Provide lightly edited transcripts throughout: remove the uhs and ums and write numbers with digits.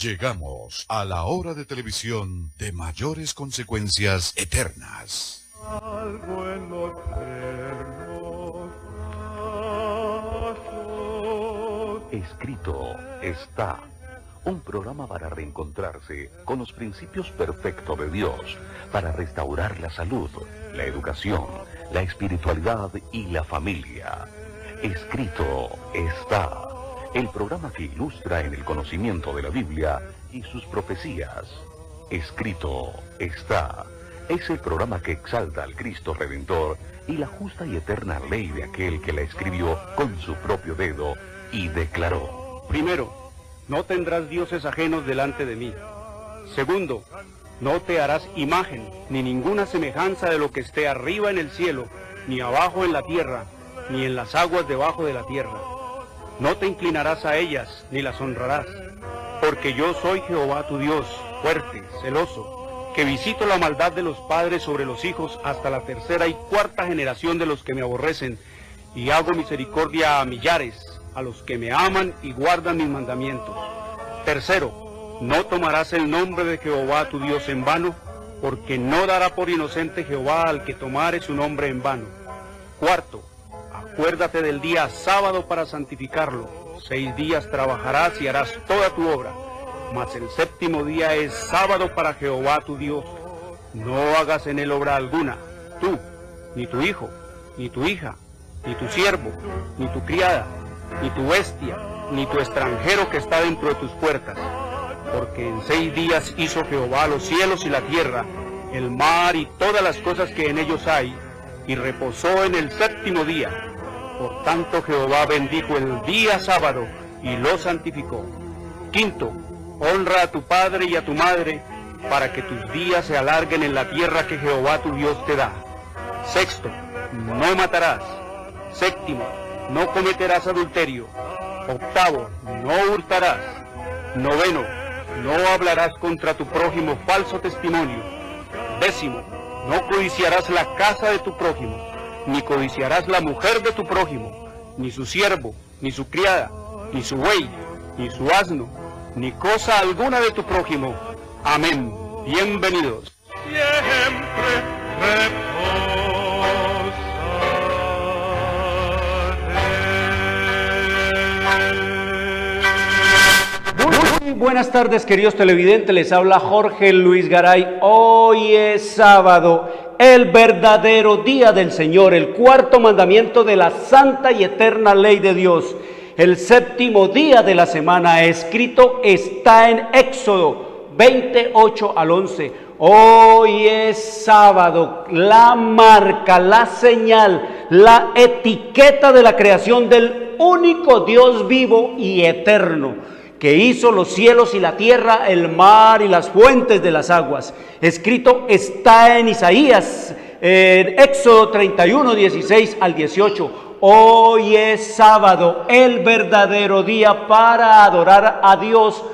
Llegamos a la hora de televisión de mayores consecuencias eternas. Algo en los eternos brazos. Escrito está. Un programa para reencontrarse con los principios perfectos de Dios, para restaurar la salud, la educación, la espiritualidad y la familia. Escrito está. El programa que ilustra en el conocimiento de la Biblia y sus profecías. Escrito está. Es el programa que exalta al Cristo Redentor y la justa y eterna ley de aquel que la escribió con su propio dedo y declaró. Primero, no tendrás dioses ajenos delante de mí. Segundo, no te harás imagen, ni ninguna semejanza de lo que esté arriba en el cielo, ni abajo en la tierra, ni en las aguas debajo de la tierra. No te inclinarás a ellas, ni las honrarás, porque yo soy Jehová tu Dios, fuerte, celoso, que visito la maldad de los padres sobre los hijos hasta la tercera y cuarta generación de los que me aborrecen, y hago misericordia a millares, a los que me aman y guardan mis mandamientos. Tercero, no tomarás el nombre de Jehová tu Dios en vano, porque no dará por inocente Jehová al que tomare su nombre en vano. Cuarto, acuérdate del día sábado para santificarlo. 6 días trabajarás y harás toda tu obra, mas el séptimo día es sábado para Jehová tu Dios. No hagas en él obra alguna, tú, ni tu hijo, ni tu hija, ni tu siervo, ni tu criada, ni tu bestia, ni tu extranjero que está dentro de tus puertas. Porque en 6 días hizo Jehová los cielos y la tierra, el mar y todas las cosas que en ellos hay, y reposó en el séptimo día. Por tanto Jehová bendijo el día sábado y lo santificó. Quinto, honra a tu padre y a tu madre, para que tus días se alarguen en la tierra que Jehová tu Dios te da. Sexto, no matarás. Séptimo, no cometerás adulterio. Octavo, no hurtarás. Noveno, no hablarás contra tu prójimo falso testimonio. Décimo, no codiciarás la casa de tu prójimo, ni codiciarás la mujer de tu prójimo, ni su siervo, ni su criada, ni su buey, ni su asno, ni cosa alguna de tu prójimo. Amén. Bienvenidos. Siempre reposaré. Muy buenas tardes, queridos televidentes, les habla Jorge Luis Garay. Hoy es sábado, el verdadero día del Señor, el cuarto mandamiento de la santa y eterna ley de Dios. El séptimo día de la semana escrito está en Éxodo 28 al 11. Hoy es sábado, la marca, la señal, la etiqueta de la creación del único Dios vivo y eterno, que hizo los cielos y la tierra, el mar y las fuentes de las aguas. Escrito está en Isaías, en Éxodo 31, 16 al 18. Hoy es sábado, el verdadero día para adorar a Dios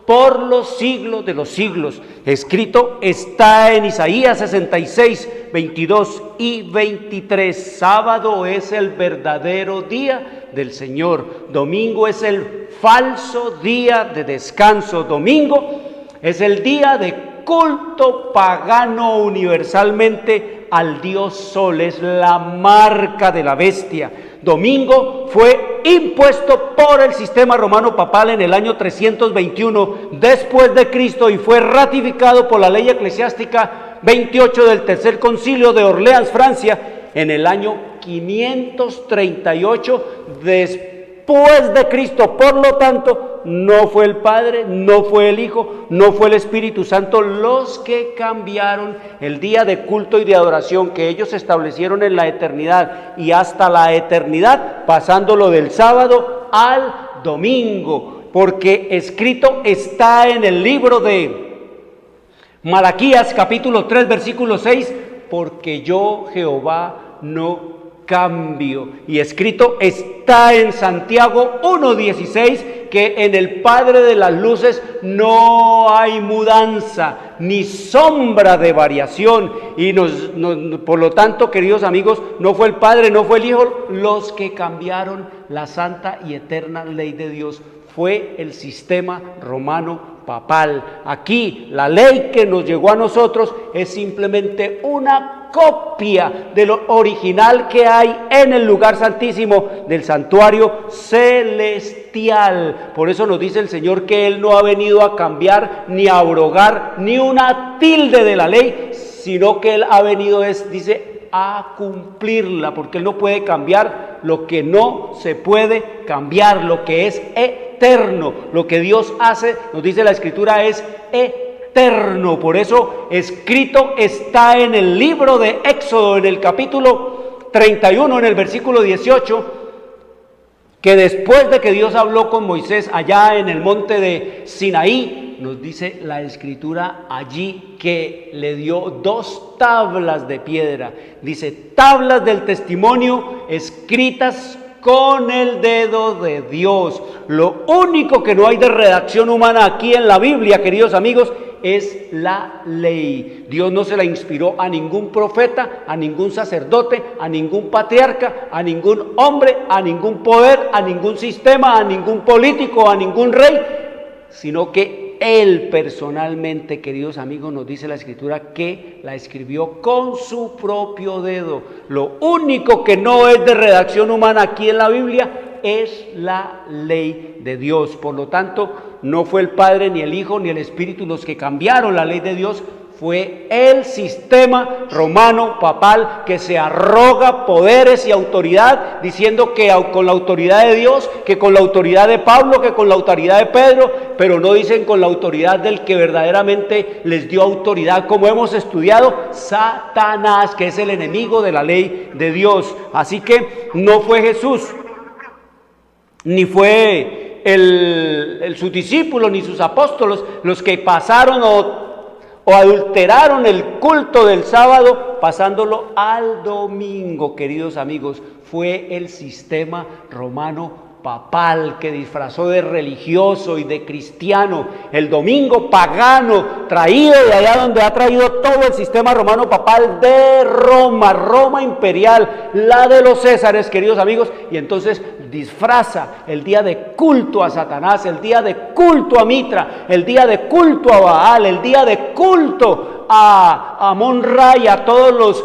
por los siglos de los siglos. Escrito está en Isaías 66, 22 y 23. Sábado es el verdadero día del Señor. Domingo es el falso día de descanso. Domingo es el día de culto pagano universalmente al dios Sol. Es la marca de la bestia. Domingo fue impuesto por el sistema romano papal en el año 321 después de Cristo y fue ratificado por la ley eclesiástica 28 del Tercer Concilio de Orleans, Francia, en el año 538 después de Cristo. Por lo tanto, no fue el Padre, no fue el Hijo, no fue el Espíritu Santo los que cambiaron el día de culto y de adoración que ellos establecieron en la eternidad y hasta la eternidad, pasándolo del sábado al domingo, porque escrito está en el libro de Malaquías capítulo 3 versículo 6, porque yo Jehová no cambio. Y escrito está en Santiago 1:16, que en el Padre de las luces no hay mudanza ni sombra de variación. Y por lo tanto, queridos amigos, no fue el Padre, no fue el Hijo los que cambiaron la santa y eterna ley de Dios. Fue el sistema romano papal. Aquí la ley que nos llegó a nosotros es simplemente una copia de lo original que hay en el lugar santísimo del santuario celestial. Por eso nos dice el Señor que Él no ha venido a cambiar ni a abrogar ni una tilde de la ley, sino que Él ha venido, dice, a cumplirla, porque Él no puede cambiar lo que no se puede cambiar, lo que es eterno. Lo que Dios hace, nos dice la Escritura, es eterno. Por eso escrito está en el libro de Éxodo, en el capítulo 31, en el versículo 18, que después de que Dios habló con Moisés allá en el monte de Sinaí, nos dice la Escritura allí que le dio 2 tablas de piedra. Dice, tablas del testimonio escritas con el dedo de Dios. Lo único que no hay de redacción humana aquí en la Biblia, queridos amigos, es la ley. Dios no se la inspiró a ningún profeta, a ningún sacerdote, a ningún patriarca, a ningún hombre, a ningún poder, a ningún sistema, a ningún político, a ningún rey, sino que Él personalmente, queridos amigos, nos dice la Escritura que la escribió con su propio dedo. Lo único que no es de redacción humana aquí en la Biblia es la ley de Dios. Por lo tanto, no fue el Padre, ni el Hijo, ni el Espíritu los que cambiaron la ley de Dios. Fue el sistema romano papal que se arroga poderes y autoridad, diciendo que con la autoridad de Dios, que con la autoridad de Pablo, que con la autoridad de Pedro, pero no dicen con la autoridad del que verdaderamente les dio autoridad, como hemos estudiado, Satanás, que es el enemigo de la ley de Dios. Así que no fue Jesús, ni fue sus discípulos, ni sus apóstoles los que pasaron o adulteraron el culto del sábado pasándolo al domingo, queridos amigos. Fue el sistema romano papal que disfrazó de religioso y de cristiano el domingo pagano, traído de allá donde ha traído todo el sistema romano papal de Roma, Roma imperial, la de los Césares, queridos amigos, y entonces disfraza el día de culto a Satanás, el día de culto a Mitra, el día de culto a Baal, el día de culto a Amon-Ra y a todos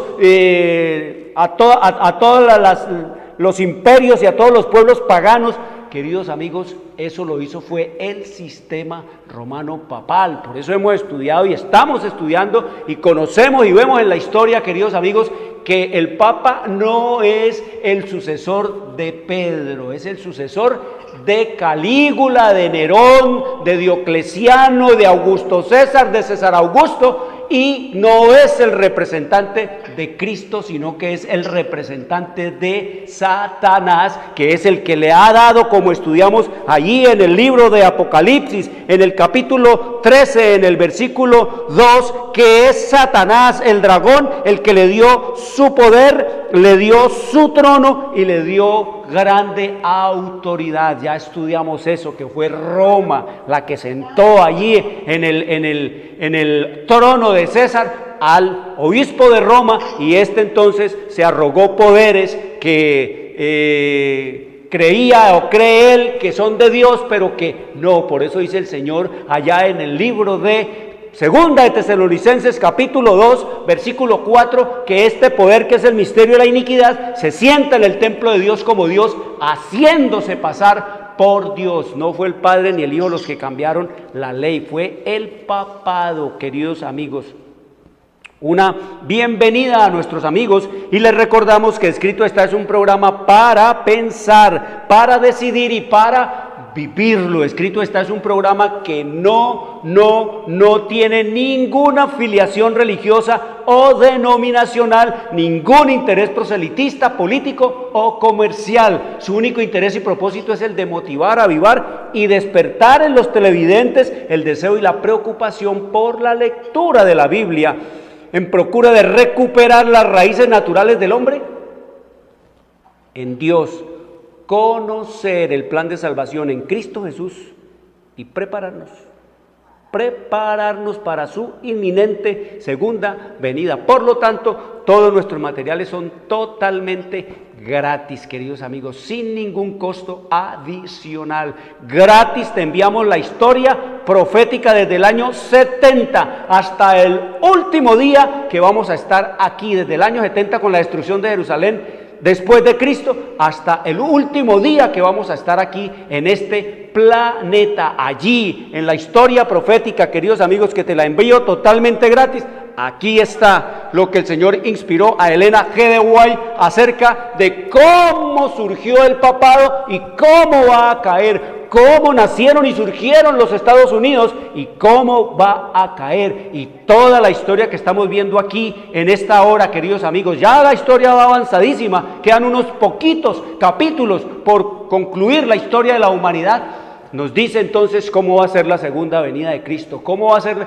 los imperios y a todos los pueblos paganos. Queridos amigos, eso lo hizo fue el sistema romano papal. Por eso hemos estudiado y estamos estudiando y conocemos y vemos en la historia, queridos amigos, que el Papa no es el sucesor de Pedro, es el sucesor de Calígula, de Nerón, de Diocleciano, de Augusto César, de César Augusto, y no es el representante de Cristo, sino que es el representante de Satanás, que es el que le ha dado, como estudiamos allí en el libro de Apocalipsis, en el capítulo 13, en el versículo 2, que es Satanás, el dragón, el que le dio su poder, le dio su trono y le dio grande autoridad. Ya estudiamos eso, que fue Roma la que sentó allí en el trono de César al obispo de Roma, y entonces se arrogó poderes que creía o cree él que son de Dios, pero que no. Por eso dice el Señor allá en el libro de Segunda de Tesalonicenses capítulo 2 versículo 4, que este poder, que es el misterio de la iniquidad, se sienta en el templo de Dios como Dios, haciéndose pasar por Dios. No fue el Padre ni el Hijo los que cambiaron la ley, fue el papado, queridos amigos. Una bienvenida a nuestros amigos, y les recordamos que Escrito Está es un programa para pensar, para decidir y para vivirlo. Escrito Está es un programa que no tiene ninguna filiación religiosa o denominacional, ningún interés proselitista, político o comercial. Su único interés y propósito es el de motivar, avivar y despertar en los televidentes el deseo y la preocupación por la lectura de la Biblia, en procura de recuperar las raíces naturales del hombre en Dios, conocer el plan de salvación en Cristo Jesús y prepararnos prepararnos para su inminente segunda venida. Por lo tanto, todos nuestros materiales son totalmente gratis, queridos amigos, sin ningún costo adicional. Gratis te enviamos la historia profética desde el año 70 hasta el último día que vamos a estar aquí, desde el año 70 con la destrucción de Jerusalén después de Cristo, hasta el último día que vamos a estar aquí en este planeta. Allí, en la historia profética, queridos amigos, que te la envío totalmente gratis, aquí está lo que el Señor inspiró a Elena G. de White acerca de cómo surgió el papado y cómo va a caer, cómo nacieron y surgieron los Estados Unidos y cómo va a caer, y toda la historia que estamos viendo aquí en esta hora, queridos amigos. Ya la historia va avanzadísima, quedan unos poquitos capítulos por concluir la historia de la humanidad. Nos dice entonces cómo va a ser la segunda venida de Cristo, cómo va a ser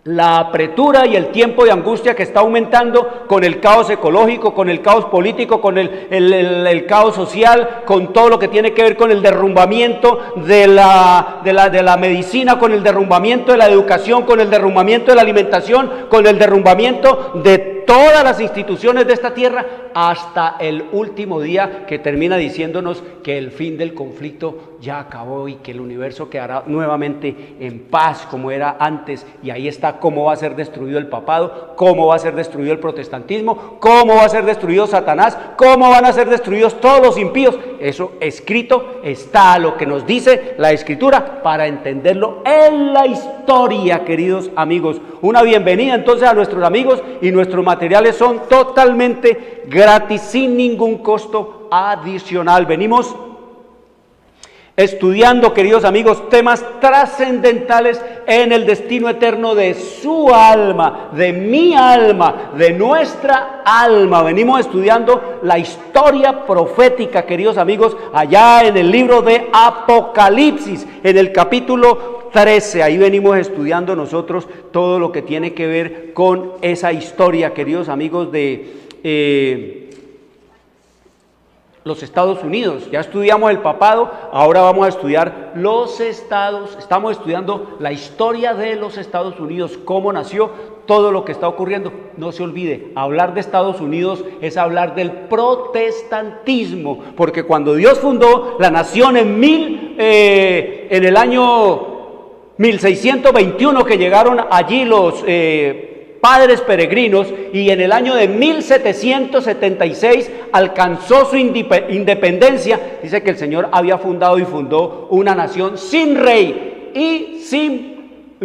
la apretura y el tiempo de angustia que está aumentando con el caos ecológico, con el caos político, con el caos social, con todo lo que tiene que ver con el derrumbamiento de la medicina, con el derrumbamiento de la educación, con el derrumbamiento de la alimentación, con el derrumbamiento de todas las instituciones de esta tierra, hasta el último día que termina diciéndonos que el fin del conflicto ya acabó y que el universo quedará nuevamente en paz como era antes. Y ahí está cómo va a ser destruido el papado, cómo va a ser destruido el protestantismo, cómo va a ser destruido Satanás, cómo van a ser destruidos todos los impíos. Eso escrito está, lo que nos dice la Escritura, para entenderlo en la historia, queridos amigos. Una bienvenida entonces a nuestros amigos, y nuestros materiales son totalmente gratis, sin ningún costo adicional. Venimos estudiando, queridos amigos, temas trascendentales en el destino eterno de su alma, de mi alma, de nuestra alma. Venimos estudiando la historia profética, queridos amigos, allá en el libro de Apocalipsis, en el capítulo 13, ahí venimos estudiando nosotros todo lo que tiene que ver con esa historia, queridos amigos, de los Estados Unidos. Ya estudiamos el papado, ahora vamos a estudiar estamos estudiando la historia de los Estados Unidos, cómo nació, todo lo que está ocurriendo. No se olvide, hablar de Estados Unidos es hablar del protestantismo, porque cuando Dios fundó la nación en el año 1621, que llegaron allí los padres peregrinos, y en el año de 1776 alcanzó su independencia, dice que el Señor había fundado y fundó una nación sin rey y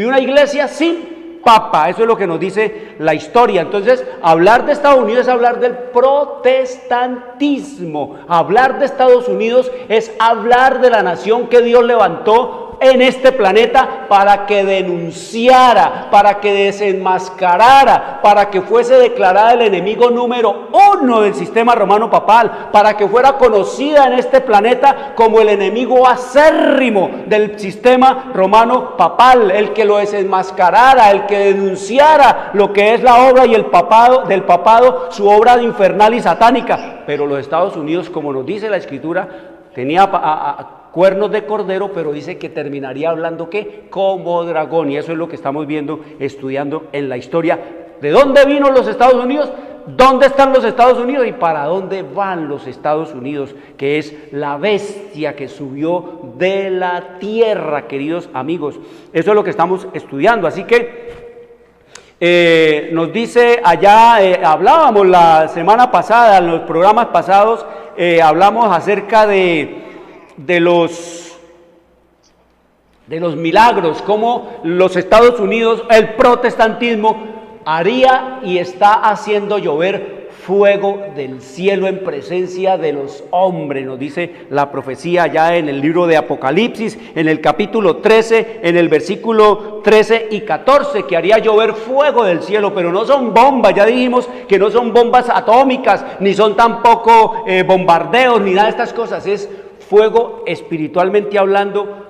una iglesia sin papa. Eso es lo que nos dice la historia. Entonces, hablar de Estados Unidos es hablar del protestantismo. Hablar de Estados Unidos es hablar de la nación que Dios levantó en este planeta para que denunciara, para que desenmascarara, para que fuese declarada el enemigo número 1 del sistema romano papal, para que fuera conocida en este planeta como el enemigo acérrimo del sistema romano papal, el que lo desenmascarara, el que denunciara lo que es la obra y el papado del papado, su obra infernal y satánica. Pero los Estados Unidos, como nos dice la Escritura, tenía cuernos de cordero, pero dice que terminaría hablando ¿qué? Como dragón. Y eso es lo que estamos viendo, estudiando en la historia. ¿De dónde vino los Estados Unidos? ¿Dónde están los Estados Unidos? ¿Y para dónde van los Estados Unidos? Que es la bestia que subió de la tierra, queridos amigos. Eso es lo que estamos estudiando. Así que nos dice allá, hablábamos la semana pasada, en los programas pasados, hablamos acerca de los milagros, cómo los Estados Unidos, el protestantismo, haría y está haciendo llover fuego del cielo en presencia de los hombres. Nos dice la profecía ya en el libro de Apocalipsis, en el capítulo 13, en el versículo 13 y 14, que haría llover fuego del cielo, pero no son bombas. Ya dijimos que no son bombas atómicas, ni son tampoco bombardeos, ni nada de estas cosas. Es fuego espiritualmente hablando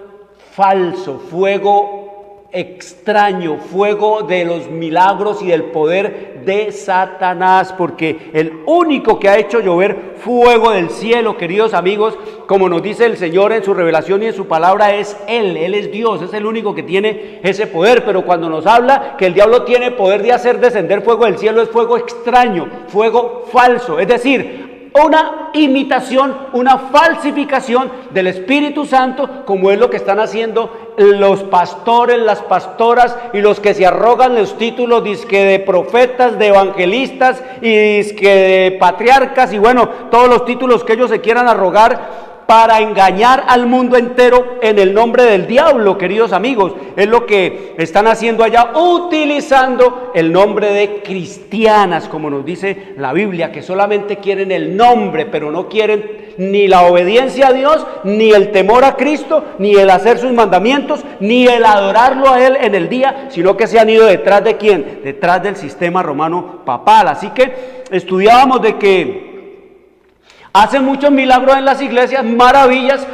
falso, fuego extraño, fuego de los milagros y del poder de Satanás, porque el único que ha hecho llover fuego del cielo, queridos amigos, como nos dice el Señor en su revelación y en su palabra, es Él es Dios, es el único que tiene ese poder. Pero cuando nos habla que el diablo tiene poder de hacer descender fuego del cielo, es fuego extraño, fuego falso, es decir, una imitación, una falsificación del Espíritu Santo, como es lo que están haciendo los pastores, las pastoras y los que se arrogan los títulos dizque de profetas, de evangelistas y dizque de patriarcas y bueno, todos los títulos que ellos se quieran arrogar para engañar al mundo entero en el nombre del diablo, queridos amigos. Es lo que están haciendo allá, utilizando el nombre de cristianas, como nos dice la Biblia, que solamente quieren el nombre, pero no quieren ni la obediencia a Dios, ni el temor a Cristo, ni el hacer sus mandamientos, ni el adorarlo a Él en el día, sino que se han ido detrás de ¿quién? Detrás del sistema romano papal. Así que estudiábamos de que hacen muchos milagros en las iglesias, maravillas,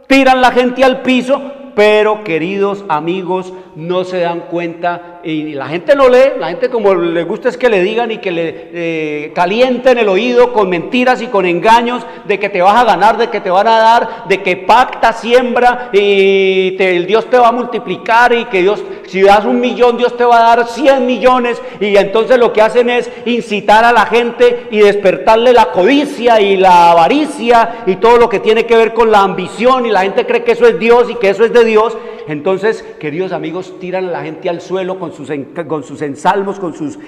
tiran la gente al piso, pero queridos amigos, no se dan cuenta y la gente no lee. La gente, como le gusta es que le digan y que le calienten el oído con mentiras y con engaños de que te vas a ganar, de que te van a dar, de que pacta, siembra y el Dios te va a multiplicar y que Dios, si das 1 millón, Dios te va a dar 100 millones y entonces lo que hacen es incitar a la gente y despertarle la codicia y la avaricia y todo lo que tiene que ver con la ambición, y la gente cree que eso es Dios y que eso es de Dios. Entonces, queridos amigos, tiran a la gente al suelo con sus ensalmos, con sus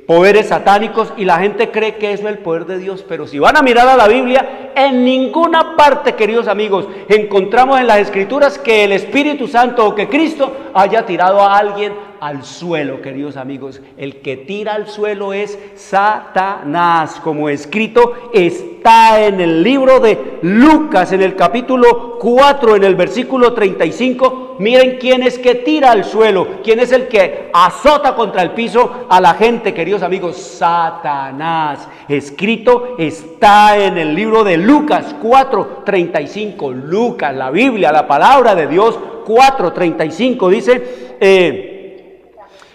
poderes satánicos, y la gente cree que eso es el poder de Dios. Pero si van a mirar a la Biblia, en ninguna parte, queridos amigos, encontramos en las Escrituras que el Espíritu Santo o que Cristo haya tirado a alguien al suelo, queridos amigos. El que tira al suelo es Satanás, como escrito está en el libro de Lucas, en el capítulo 4, en el versículo 35. Miren quién es que tira al suelo, quién es el que azota contra el piso a la gente, queridos amigos. Satanás. Escrito está en el libro de Lucas 4:35. Lucas, la Biblia, la palabra de Dios, 4:35 dice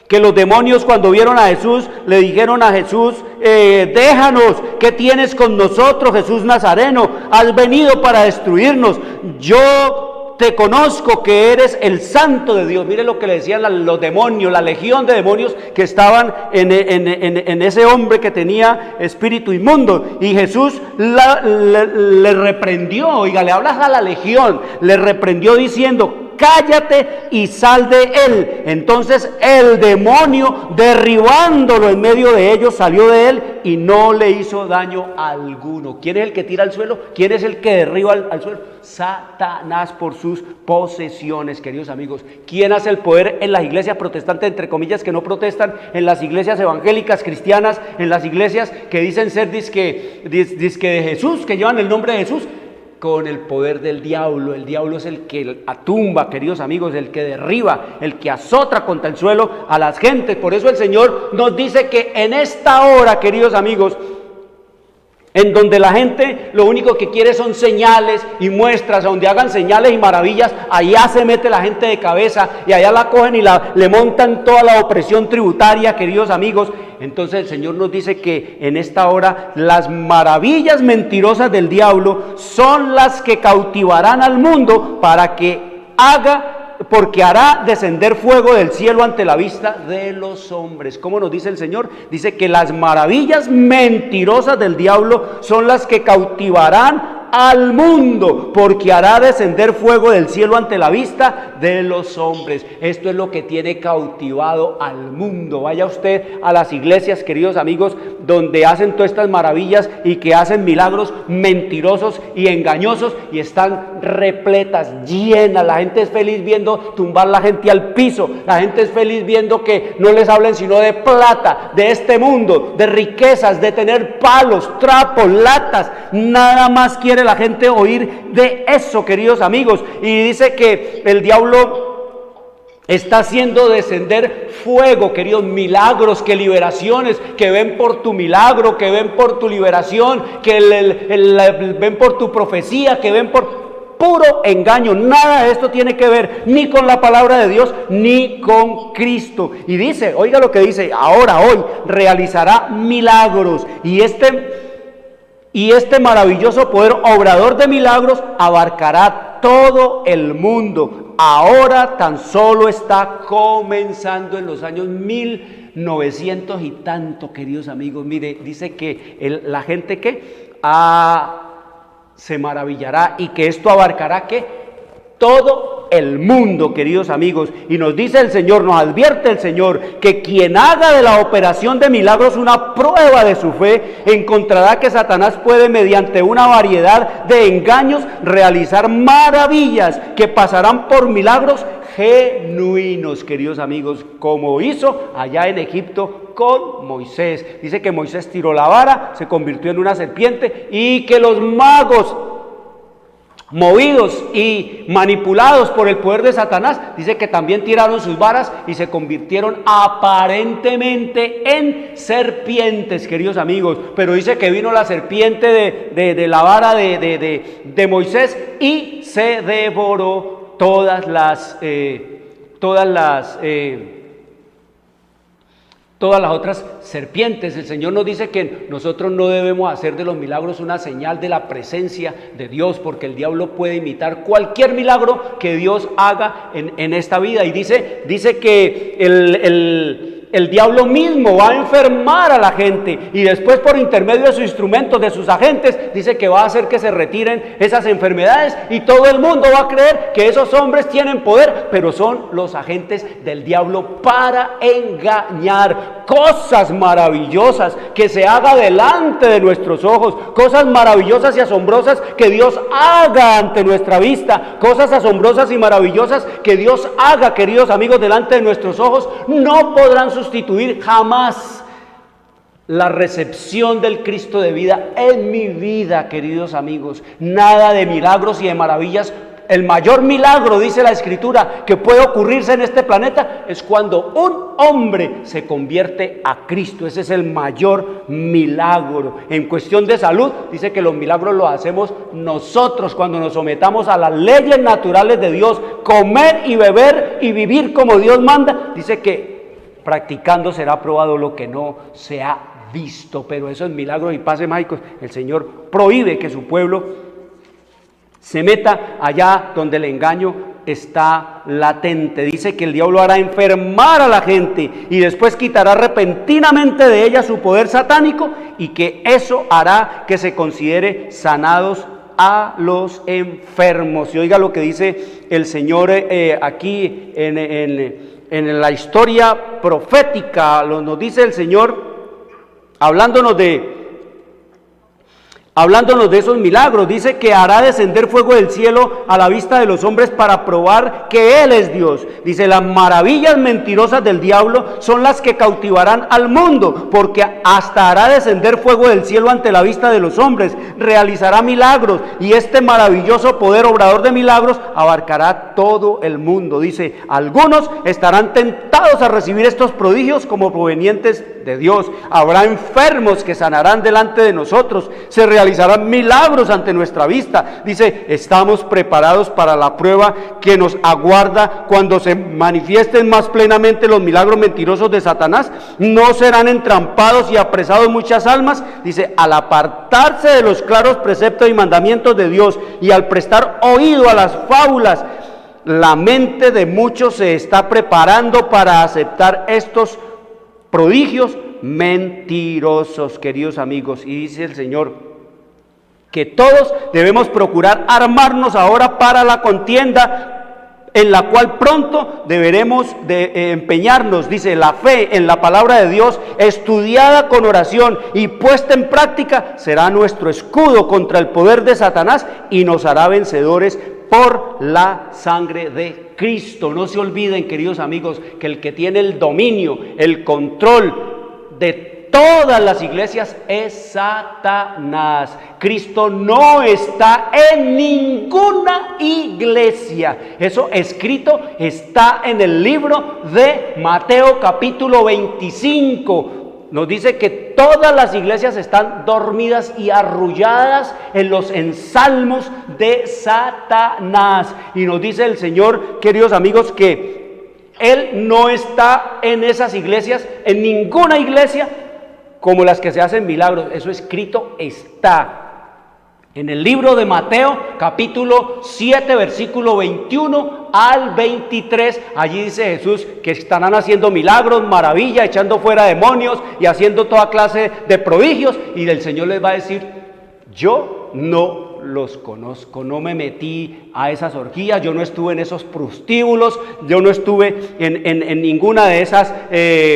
que los demonios, cuando vieron a Jesús, le dijeron a Jesús: déjanos, ¿qué tienes con nosotros, Jesús Nazareno? Has venido para destruirnos. Yo te conozco que eres el Santo de Dios. Miren lo que le decían los demonios, la legión de demonios que estaban en ese hombre que tenía espíritu inmundo. Y Jesús le reprendió, oiga, le hablas a la legión, le reprendió diciendo: cállate y sal de él. Entonces el demonio, derribándolo en medio de ellos, salió de él y no le hizo daño alguno. ¿Quién es el que tira al suelo? ¿Quién es el que derriba al suelo? Satanás, por sus posesiones, queridos amigos. ¿Quién hace el poder en las iglesias protestantes, entre comillas, que no protestan, en las iglesias evangélicas cristianas, en las iglesias que dicen ser dizque de Jesús, que llevan el nombre de Jesús? Con el poder del diablo. El diablo es el que atumba, queridos amigos, el que derriba, el que azota contra el suelo a las gentes. Por eso el Señor nos dice que en esta hora, queridos amigos, en donde la gente lo único que quiere son señales y muestras, donde hagan señales y maravillas, allá se mete la gente de cabeza y allá la cogen y le montan toda la opresión tributaria, queridos amigos. Entonces el Señor nos dice que en esta hora las maravillas mentirosas del diablo son las que cautivarán al mundo para que porque hará descender fuego del cielo ante la vista de los hombres. ¿Cómo nos dice el Señor? Dice que las maravillas mentirosas del diablo son las que cautivarán al mundo, porque hará descender fuego del cielo ante la vista de los hombres. Esto es lo que tiene cautivado al mundo. Vaya usted a las iglesias, queridos amigos, donde hacen todas estas maravillas y que hacen milagros mentirosos y engañosos, y están repletas, llenas. La gente es feliz viendo tumbar la gente al piso. La gente es feliz viendo que no les hablen sino de plata, de este mundo, de riquezas, de tener palos, trapos, latas. Nada más quiere la gente oír de eso, queridos amigos. Y dice que el diablo está haciendo descender fuego, queridos, milagros, que liberaciones, que ven por tu milagro, que ven por tu liberación, que ven por tu profecía, que ven por... puro engaño. Nada de esto tiene que ver ni con la palabra de Dios ni con Cristo. Y dice, oiga lo que dice, ahora, hoy, realizará milagros. Y este maravilloso poder, obrador de milagros, abarcará todo el mundo. Ahora tan solo está comenzando en los años 1900 y tanto, queridos amigos. Mire, dice que la gente que se maravillará y que esto abarcará que todo el mundo, queridos amigos. Y nos dice el Señor, nos advierte el Señor, que quien haga de la operación de milagros una prueba de su fe, encontrará que Satanás puede, mediante una variedad de engaños, realizar maravillas que pasarán por milagros genuinos, queridos amigos, como hizo allá en Egipto con Moisés. Dice que Moisés tiró la vara, se convirtió en una serpiente, y que los magos, movidos y manipulados por el poder de Satanás, dice que también tiraron sus varas y se convirtieron aparentemente en serpientes, queridos amigos. Pero dice que vino la serpiente de la vara de Moisés y se devoró todas las otras serpientes. El Señor nos dice que nosotros no debemos hacer de los milagros una señal de la presencia de Dios, porque el diablo puede imitar cualquier milagro que Dios haga en esta vida. Y dice que el diablo mismo va a enfermar a la gente, y después, por intermedio de sus instrumentos, de sus agentes, dice que va a hacer que se retiren esas enfermedades, y todo el mundo va a creer que esos hombres tienen poder, pero son los agentes del diablo para engañar. Cosas maravillosas que se haga delante de nuestros ojos, cosas maravillosas y asombrosas que Dios haga ante nuestra vista, cosas asombrosas y maravillosas que Dios haga, queridos amigos, delante de nuestros ojos, no podrán sustituir jamás la recepción del Cristo de vida en mi vida, queridos amigos. Nada de milagros y de maravillas. El mayor milagro, dice la Escritura, que puede ocurrirse en este planeta es cuando un hombre se convierte a Cristo. Ese es el mayor milagro. En cuestión de salud, dice que los milagros los hacemos nosotros cuando nos sometamos a las leyes naturales de Dios, comer y beber y vivir como Dios manda. Dice que practicando será probado lo que no se ha visto. Pero esos milagros y pases mágicos, el Señor prohíbe que su pueblo se meta allá donde el engaño está latente. Dice que el diablo hará enfermar a la gente y después quitará repentinamente de ella su poder satánico, y que eso hará que se considere sanados a los enfermos. Y oiga lo que dice el Señor aquí en la historia profética. Nos dice el Señor, hablándonos de esos milagros. Dice que hará descender fuego del cielo a la vista de los hombres para probar que Él es Dios. Dice, las maravillas mentirosas del diablo son las que cautivarán al mundo, porque hasta hará descender fuego del cielo ante la vista de los hombres, realizará milagros, y este maravilloso poder obrador de milagros abarcará todo el mundo. Dice, algunos estarán tentados a recibir estos prodigios como provenientes de Dios. Habrá enfermos que sanarán delante de nosotros, se realizarán milagros ante nuestra vista. Dice, estamos preparados para la prueba que nos aguarda cuando se manifiesten más plenamente los milagros mentirosos de Satanás. No serán entrampados y apresados muchas almas. Dice, al apartarse de los claros preceptos y mandamientos de Dios y al prestar oído a las fábulas, la mente de muchos se está preparando para aceptar estos prodigios mentirosos, queridos amigos. Y dice el Señor que todos debemos procurar armarnos ahora para la contienda en la cual pronto deberemos de empeñarnos. Dice, la fe en la palabra de Dios, estudiada con oración y puesta en práctica, será nuestro escudo contra el poder de Satanás y nos hará vencedores por la sangre de Cristo. No se olviden, queridos amigos, que el que tiene el dominio, el control de todas las iglesias es Satanás. Cristo no está en ninguna iglesia. Eso escrito está en el libro de Mateo capítulo 25. nos dice que todas las iglesias están dormidas y arrulladas en los ensalmos de Satanás. Y nos dice el Señor, queridos amigos, que Él no está en esas iglesias, en ninguna iglesia como las que se hacen milagros. Eso escrito está en el libro de Mateo, capítulo 7, versículo 21 al 23. Allí dice Jesús que estarán haciendo milagros, maravillas, echando fuera demonios y haciendo toda clase de prodigios. Y el Señor les va a decir: yo no los conozco, no me metí a esas orgías, yo no estuve en esos prostíbulos, yo no estuve en ninguna de esas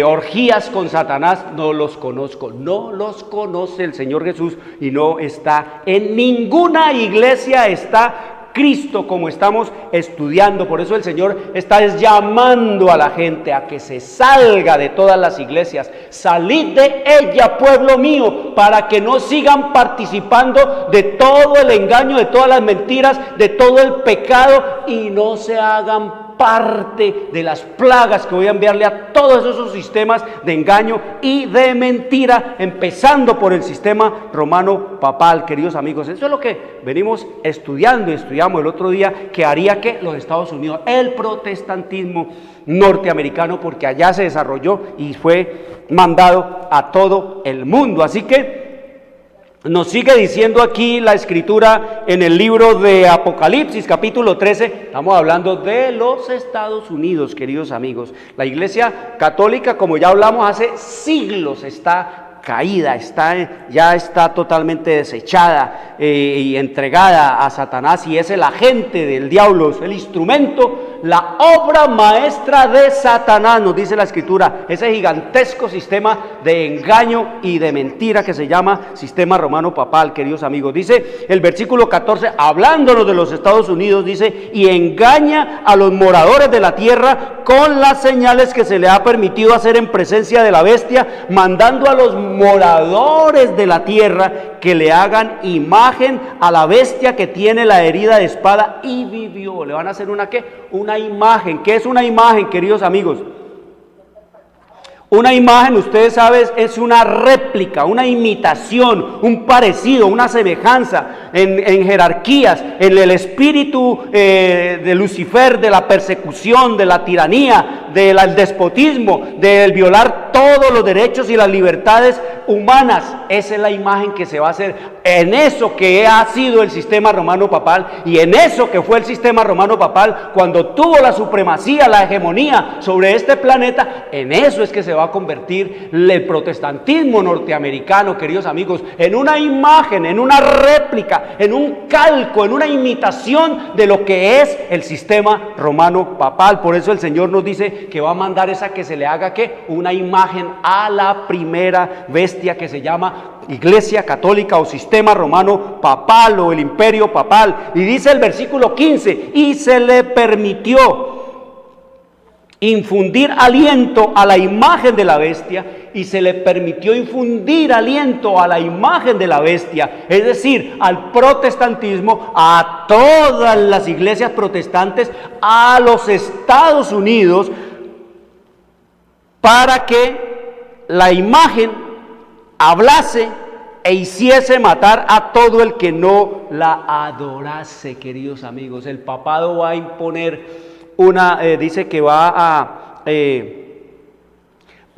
orgías con Satanás, no los conozco. No los conoce el Señor Jesús y no está en ninguna iglesia, está Cristo, como estamos estudiando. Por eso el Señor está llamando a la gente a que se salga de todas las iglesias. Salid de ella, pueblo mío, para que no sigan participando de todo el engaño, de todas las mentiras, de todo el pecado, y no se hagan parte de las plagas que voy a enviarle a todos esos sistemas de engaño y de mentira, empezando por el sistema romano papal. Queridos amigos, eso es lo que venimos estudiando y estudiamos el otro día, que haría que los Estados Unidos, el protestantismo norteamericano, porque allá se desarrolló y fue mandado a todo el mundo. Así que nos sigue diciendo aquí la escritura en el libro de Apocalipsis, capítulo 13, estamos hablando de los Estados Unidos, queridos amigos. La Iglesia Católica, como ya hablamos, hace siglos está caída, ya está totalmente desechada y entregada a Satanás, y es el agente del diablo, es el instrumento, la obra maestra de Satanás, nos dice la escritura, ese gigantesco sistema de engaño y de mentira que se llama sistema romano papal, queridos amigos. Dice el versículo 14, hablándonos de los Estados Unidos, dice: y engaña a los moradores de la tierra con las señales que se le ha permitido hacer en presencia de la bestia, mandando a los moradores de la tierra que le hagan imagen a la bestia que tiene la herida de espada y vivió. Le van a hacer una ¿qué? Una imagen. ¿Qué es una imagen, queridos amigos? Una imagen, ustedes saben, es una réplica, una imitación, un parecido, una semejanza en jerarquías, en el espíritu de Lucifer, de la persecución, de la tiranía, del despotismo, del violar todos los derechos y las libertades humanas. Esa es la imagen que se va a hacer en eso que ha sido el sistema romano papal, y en eso que fue el sistema romano papal cuando tuvo la supremacía, la hegemonía sobre este planeta. En eso es que se va a convertir el protestantismo norteamericano, queridos amigos, en una imagen, en una réplica, en un calco, en una imitación de lo que es el sistema romano papal. Por eso el Señor nos dice que va a mandar esa que se le haga ¿qué? Una imagen a la primera bestia que se llama Iglesia Católica o sistema romano papal o el imperio papal. Y dice el versículo 15: y se le permitió infundir aliento a la imagen de la bestia, y se le permitió infundir aliento a la imagen de la bestia, es decir, al protestantismo, a todas las iglesias protestantes, a los Estados Unidos, para que la imagen hablase e hiciese matar a todo el que no la adorase. Queridos amigos, el papado va a imponer dice que va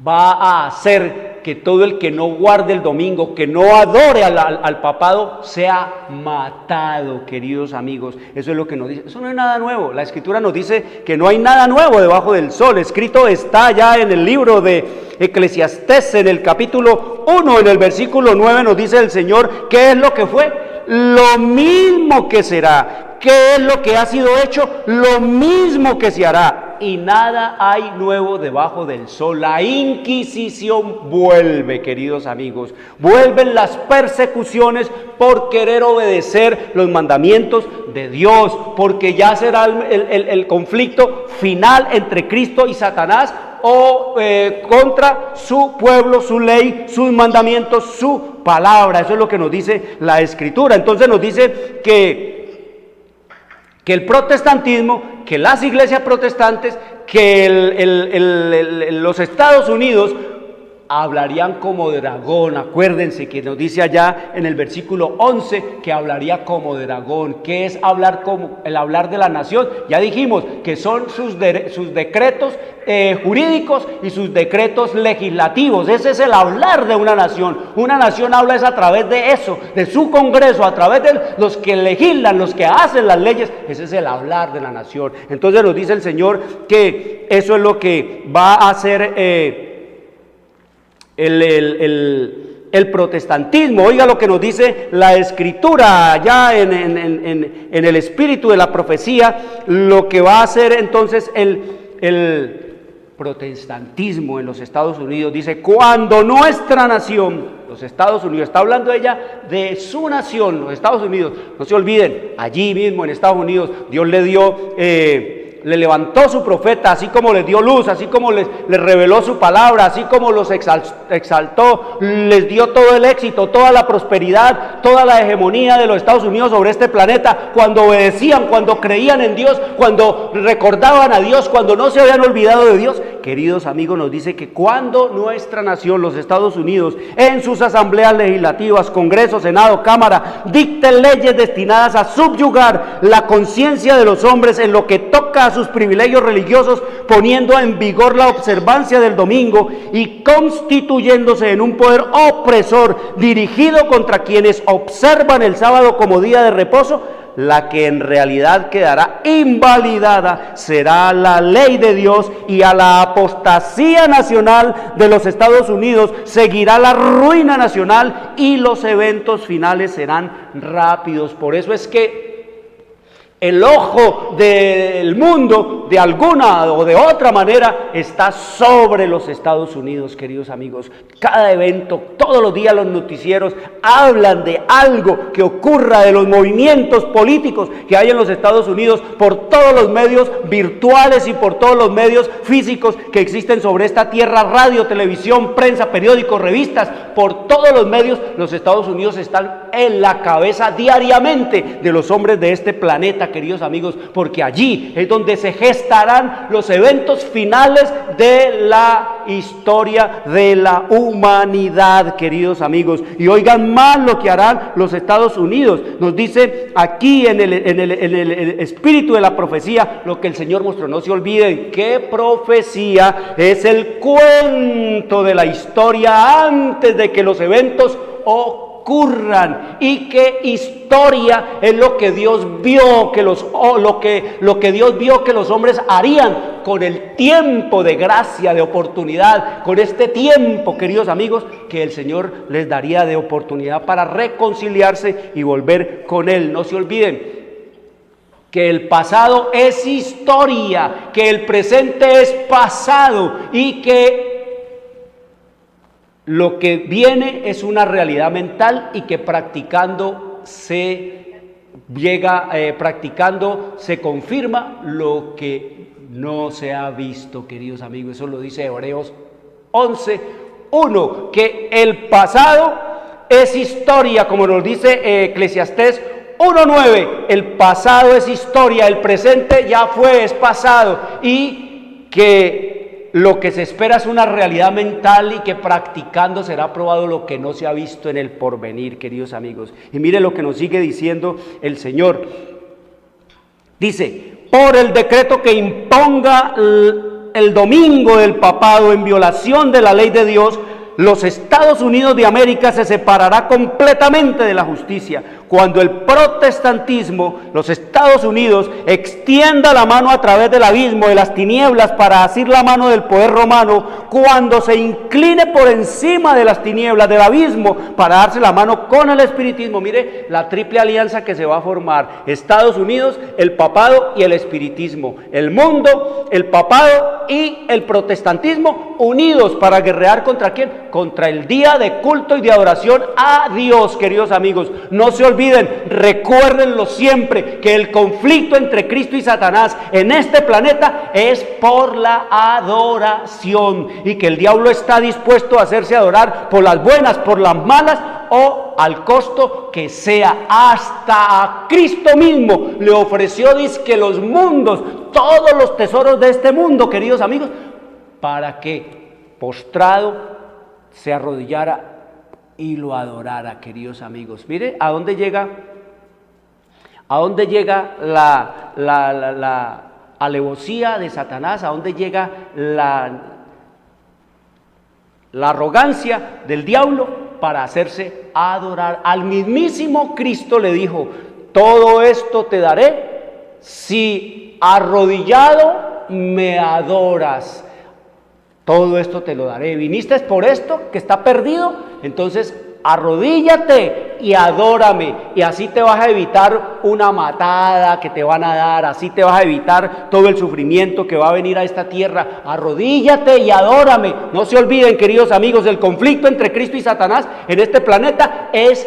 a hacer que todo el que no guarde el domingo, que no adore al papado, sea matado, queridos amigos. Eso es lo que nos dice. Eso no es nada nuevo. La escritura nos dice que no hay nada nuevo debajo del sol. Escrito está ya en el libro de Eclesiastés, en el capítulo 1, en el versículo 9, nos dice el Señor qué es lo que fue, lo mismo que será. ¿Qué es lo que ha sido hecho? Lo mismo que se hará. Y nada hay nuevo debajo del sol. La Inquisición vuelve, queridos amigos. Vuelven las persecuciones por querer obedecer los mandamientos de Dios, porque ya será el conflicto final entre Cristo y Satanás, o contra su pueblo, su ley, sus mandamientos, su palabra. Eso es lo que nos dice la Escritura. Entonces nos dice que el protestantismo, que las iglesias protestantes, que los Estados Unidos hablarían como dragón. Acuérdense que nos dice allá en el versículo 11 que hablaría como dragón. ¿Qué es hablar como el hablar de la nación? Ya dijimos que son sus decretos jurídicos y sus decretos legislativos. Ese es el hablar de una nación. Una nación habla es a través de eso, de su Congreso, a través de los que legislan, los que hacen las leyes. Ese es el hablar de la nación. Entonces nos dice el Señor que eso es lo que va a hacer el protestantismo. Oiga lo que nos dice la Escritura allá en el espíritu de la profecía, lo que va a hacer entonces el protestantismo en los Estados Unidos. Dice, cuando nuestra nación, los Estados Unidos, está hablando ella de su nación, los Estados Unidos, no se olviden, allí mismo en Estados Unidos, Dios le levantó su profeta, así como les dio luz, así como les reveló su palabra, así como los exaltó, les dio todo el éxito, toda la prosperidad, toda la hegemonía de los Estados Unidos sobre este planeta, cuando obedecían, cuando creían en Dios, cuando recordaban a Dios, cuando no se habían olvidado de Dios. Queridos amigos, nos dice que cuando nuestra nación, los Estados Unidos, en sus asambleas legislativas, Congreso, Senado, Cámara, dicten leyes destinadas a subyugar la conciencia de los hombres en lo que toca a sus privilegios religiosos, poniendo en vigor la observancia del domingo y constituyéndose en un poder opresor dirigido contra quienes observan el sábado como día de reposo, la que en realidad quedará invalidada será la ley de Dios, y a la apostasía nacional de los Estados Unidos seguirá la ruina nacional y los eventos finales serán rápidos. Por eso es que el ojo del mundo, de alguna o de otra manera, está sobre los Estados Unidos, queridos amigos. Cada evento, todos los días los noticieros hablan de algo que ocurra, de los movimientos políticos que hay en los Estados Unidos, por todos los medios virtuales y por todos los medios físicos que existen sobre esta tierra: radio, televisión, prensa, periódicos, revistas. Por todos los medios, los Estados Unidos están en la cabeza diariamente de los hombres de este planeta, queridos amigos, porque allí es donde se gestarán los eventos finales de la historia de la humanidad, queridos amigos. Y oigan más lo que harán los Estados Unidos. Nos dice aquí en el espíritu de la profecía lo que el Señor mostró. No se olviden que profecía es el cuento de la historia antes de que los eventos ocurran, y que historia es lo que Dios vio que lo que Dios vio que los hombres harían con el tiempo de gracia, de oportunidad, con este tiempo, queridos amigos, que el Señor les daría de oportunidad para reconciliarse y volver con Él. No se olviden que el pasado es historia, que el presente es pasado y que lo que viene es una realidad mental, y que practicando se confirma lo que no se ha visto, queridos amigos. Eso lo dice Hebreos 11:1, que el pasado es historia, como nos dice Eclesiastés 1:9, el pasado es historia, el presente ya fue, es pasado, y que lo que se espera es una realidad mental, y que practicando será probado lo que no se ha visto en el porvenir, queridos amigos. Y mire lo que nos sigue diciendo el Señor. Dice, por el decreto que imponga el domingo del papado en violación de la ley de Dios, los Estados Unidos de América se separará completamente de la justicia. Cuando el protestantismo, los Estados Unidos, extienda la mano a través del abismo de las tinieblas para asir la mano del poder romano, cuando se incline por encima de las tinieblas del abismo para darse la mano con el espiritismo. Mire la triple alianza que se va a formar: Estados Unidos, el papado y el espiritismo. El mundo, el papado y el protestantismo unidos para guerrear ¿contra quién? Contra el día de culto y de adoración a Dios, queridos amigos. No se olviden, recuérdenlo siempre, que el conflicto entre Cristo y Satanás en este planeta es por la adoración, y que el diablo está dispuesto a hacerse adorar por las buenas, por las malas o al costo que sea. Hasta a Cristo mismo le ofreció, dizque, los mundos, todos los tesoros de este mundo, queridos amigos, para que postrado se arrodillara y lo adorara, queridos amigos. Mire a dónde llega la alevosía de Satanás, a dónde llega la arrogancia del diablo para hacerse adorar. Al mismísimo Cristo le dijo: todo esto te daré si arrodillado me adoras. Todo esto te lo daré. ¿Viniste por esto que está perdido? Entonces arrodíllate y adórame, y así te vas a evitar una matada que te van a dar, así te vas a evitar todo el sufrimiento que va a venir a esta tierra. Arrodíllate y adórame. No se olviden, queridos amigos, el conflicto entre Cristo y Satanás en este planeta es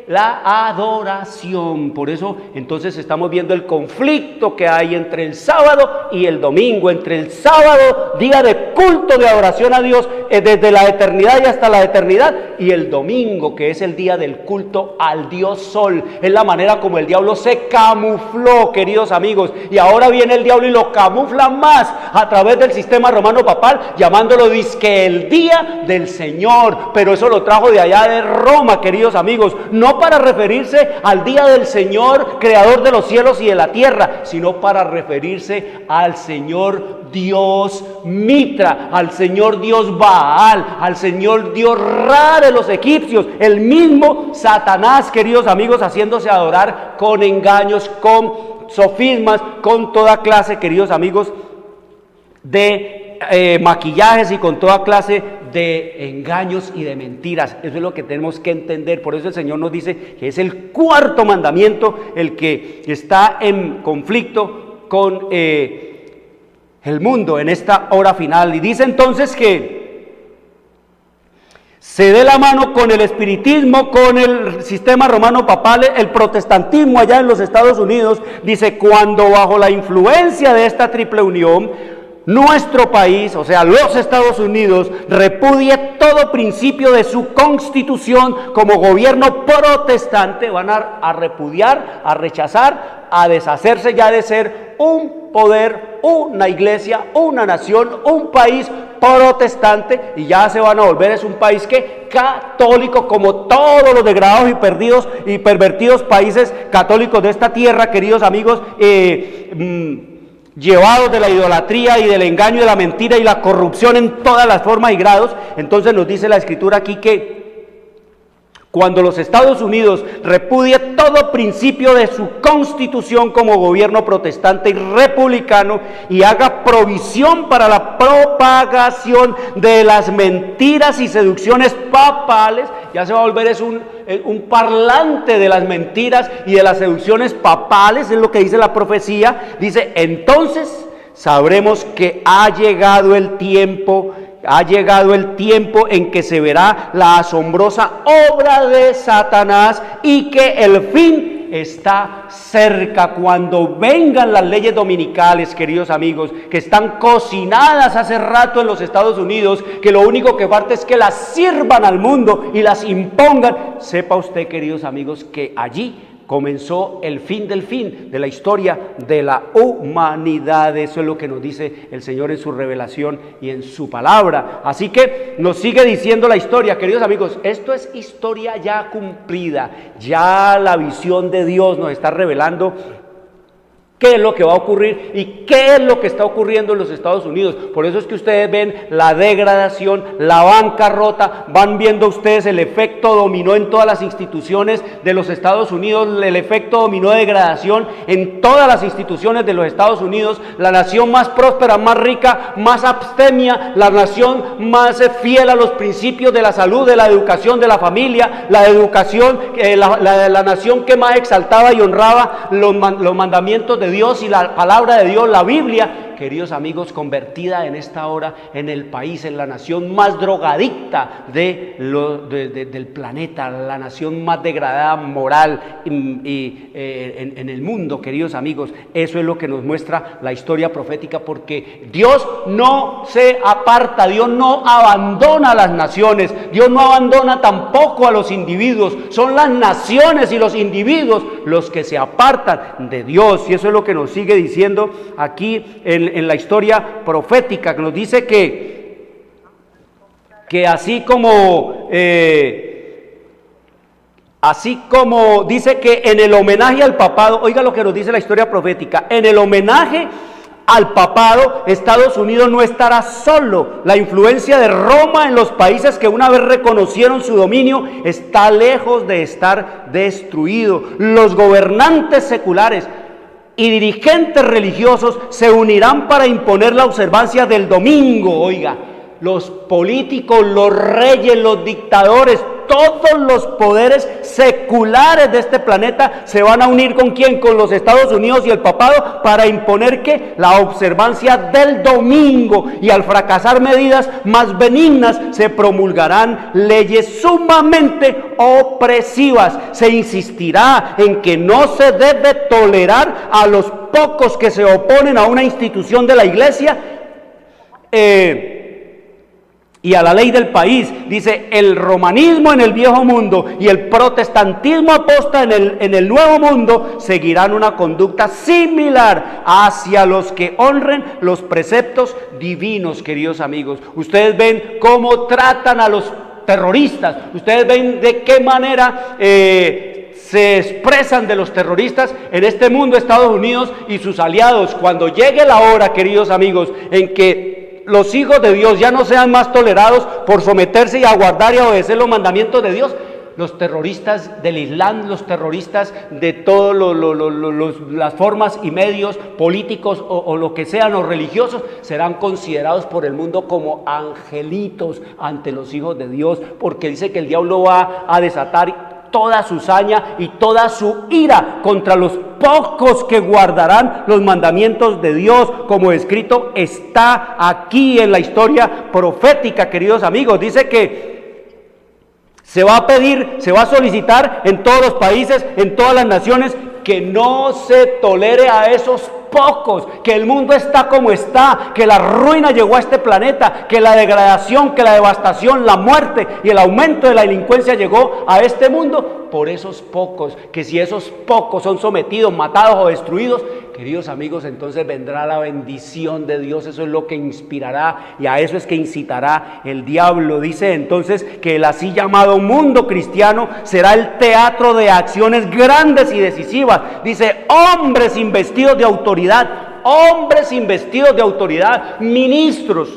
la adoración. Por eso entonces estamos viendo el conflicto que hay entre el sábado y el domingo, entre el sábado, día de culto de adoración a Dios desde la eternidad y hasta la eternidad, y el domingo, que es el día del culto al Dios Sol. Es la manera como el diablo se camufló, queridos amigos, y ahora viene el diablo y lo camufla más a través del sistema romano papal, llamándolo dizque el día del Señor. Pero eso lo trajo de allá de Roma, queridos amigos, no para referirse al día del Señor, creador de los cielos y de la tierra, sino para referirse al Señor Dios Mitra, al Señor Dios Baal, al Señor Dios Ra de los egipcios, el mismo Satanás, queridos amigos, haciéndose adorar con engaños, con sofismas, con toda clase, queridos amigos, de maquillajes y con toda clase de engaños y de mentiras. Eso es lo que tenemos que entender. Por eso el Señor nos dice que es el cuarto mandamiento el que está en conflicto con el mundo en esta hora final. Y dice entonces que se dé la mano con el espiritismo, con el sistema romano papal, el protestantismo allá en los Estados Unidos. Dice: cuando bajo la influencia de esta triple unión, nuestro país, o sea, los Estados Unidos, repudie todo principio de su constitución como gobierno protestante, van a repudiar, a rechazar, a deshacerse ya de ser un poder, una iglesia, una nación, un país protestante, y ya se van a volver es un país que católico, como todos los degradados y perdidos y pervertidos países católicos de esta tierra, queridos amigos, llevados de la idolatría y del engaño, de la mentira y la corrupción en todas las formas y grados. Entonces nos dice la Escritura aquí que cuando los Estados Unidos repudie todo principio de su constitución como gobierno protestante y republicano y haga provisión para la propagación de las mentiras y seducciones papales, ya se va a volver es un parlante de las mentiras y de las seducciones papales, es lo que dice la profecía. Dice: entonces sabremos que ha llegado el tiempo en que se verá la asombrosa obra de Satanás y que el fin está cerca. Cuando vengan las leyes dominicales, queridos amigos, que están cocinadas hace rato en los Estados Unidos, que lo único que falta es que las sirvan al mundo y las impongan, sepa usted, queridos amigos, que allí comenzó el fin del fin de la historia de la humanidad. Eso es lo que nos dice el Señor en su revelación y en su palabra. Así que nos sigue diciendo la historia, queridos amigos. Esto es historia ya cumplida. Ya la visión de Dios nos está revelando qué es lo que va a ocurrir y qué es lo que está ocurriendo en los Estados Unidos. Por eso es que ustedes ven la degradación, la bancarrota, van viendo ustedes el efecto dominó en todas las instituciones de los Estados Unidos, el efecto dominó de degradación en todas las instituciones de los Estados Unidos, la nación más próspera, más rica, más abstemia, la nación más fiel a los principios de la salud, de la educación, de la familia, la educación, la nación que más exaltaba y honraba los mandamientos de Dios y la palabra de Dios, la Biblia, queridos amigos, convertida en esta hora en el país, en la nación más drogadicta del planeta, la nación más degradada moral y en el mundo, queridos amigos. Eso es lo que nos muestra la historia profética, porque Dios no se aparta, Dios no abandona a las naciones, Dios no abandona tampoco a los individuos. Son las naciones y los individuos los que se apartan de Dios, y eso es lo que nos sigue diciendo aquí en la historia profética, que nos dice que que así como dice que en el homenaje al papado, oiga lo que nos dice la historia profética, en el homenaje al papado, Estados Unidos no estará solo. La influencia de Roma en los países que una vez reconocieron su dominio está lejos de estar destruido. Los gobernantes seculares y dirigentes religiosos se unirán para imponer la observancia del domingo. Oiga, los políticos, los reyes, los dictadores, todos los poderes seculares de este planeta se van a unir ¿con quién? Con los Estados Unidos y el papado para imponer ¿qué? La observancia del domingo, y al fracasar medidas más benignas se promulgarán leyes sumamente opresivas. Se insistirá en que no se debe tolerar a los pocos que se oponen a una institución de la iglesia y a la ley del país. Dice, el romanismo en el viejo mundo y el protestantismo apóstata en el nuevo mundo seguirán una conducta similar hacia los que honren los preceptos divinos, queridos amigos. Ustedes ven cómo tratan a los terroristas, ustedes ven de qué manera se expresan de los terroristas en este mundo, Estados Unidos y sus aliados. Cuando llegue la hora, queridos amigos, en que los hijos de Dios ya no sean más tolerados por someterse y aguardar y obedecer los mandamientos de Dios, los terroristas del Islam, los terroristas de todas las formas y medios políticos o lo que sean, o religiosos, serán considerados por el mundo como angelitos ante los hijos de Dios, porque dice que el diablo va a desatar toda su saña y toda su ira contra los pocos que guardarán los mandamientos de Dios, como escrito está aquí en la historia profética, queridos amigos. Dice que se va a pedir, se va a solicitar en todos los países, en todas las naciones, que no se tolere a esos pocos, que el mundo está como está, que la ruina llegó a este planeta, que la degradación, que la devastación, la muerte y el aumento de la delincuencia llegó a este mundo por esos pocos, que si esos pocos son sometidos, matados o destruidos, queridos amigos, entonces vendrá la bendición de Dios. Eso es lo que inspirará, y a eso es que incitará el diablo. Dice entonces que el así llamado mundo cristiano será el teatro de acciones grandes y decisivas. Dice, hombres investidos de autoridad, ministros,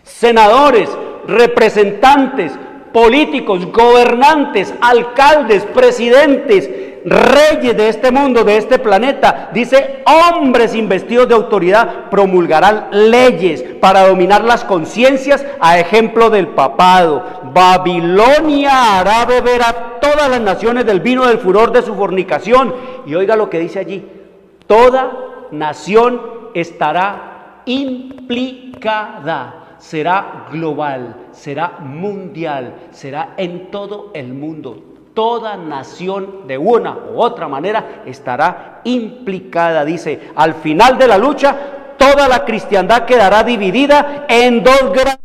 senadores, representantes, políticos, gobernantes, alcaldes, presidentes, reyes de este mundo, de este planeta. Dice, hombres investidos de autoridad promulgarán leyes para dominar las conciencias a ejemplo del papado. Babilonia hará beber a todas las naciones del vino del furor de su fornicación. Y oiga lo que dice allí, toda nación estará implicada. Será global, será mundial, será en todo el mundo. Toda nación de una u otra manera estará implicada. Dice, al final de la lucha, toda la cristiandad quedará dividida en dos grandes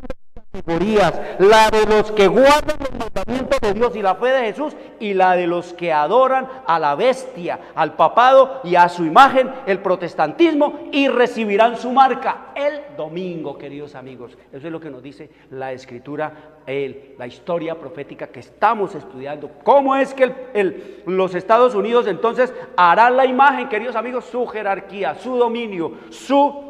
categorías: la de los que guardan los mandamientos de Dios y la fe de Jesús, y la de los que adoran a la bestia, al papado y a su imagen, el protestantismo, y recibirán su marca el domingo, queridos amigos. Eso es lo que nos dice la Escritura, la historia profética que estamos estudiando. ¿Cómo es que los Estados Unidos entonces harán la imagen, queridos amigos? Su jerarquía, su dominio, su